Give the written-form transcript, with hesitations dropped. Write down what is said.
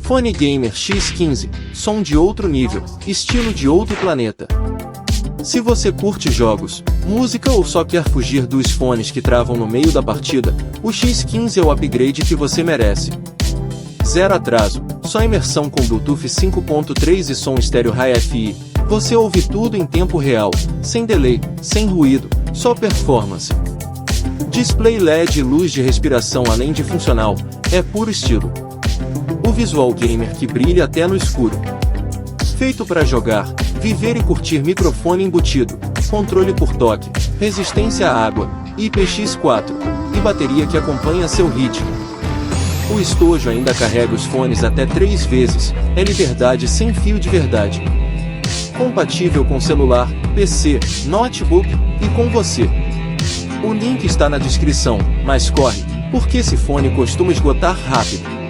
Fone Gamer X15, som de outro nível, estilo de outro planeta. Se você curte jogos, música ou só quer fugir dos fones que travam no meio da partida, o X15 é o upgrade que você merece. Zero atraso, só imersão com Bluetooth 5.3 e som estéreo Hi-Fi. Você ouve tudo em tempo real, sem delay, sem ruído, só performance. Display LED e luz de respiração além de funcional, é puro estilo. O visual gamer que brilha até no escuro. Feito para jogar, viver e curtir microfone embutido, controle por toque, resistência à água, IPX4, e bateria que acompanha seu ritmo. O estojo ainda carrega os fones até 3 vezes, é liberdade sem fio de verdade. Compatível com celular, PC, notebook, e com você. O link está na descrição, mas corre, porque esse fone costuma esgotar rápido.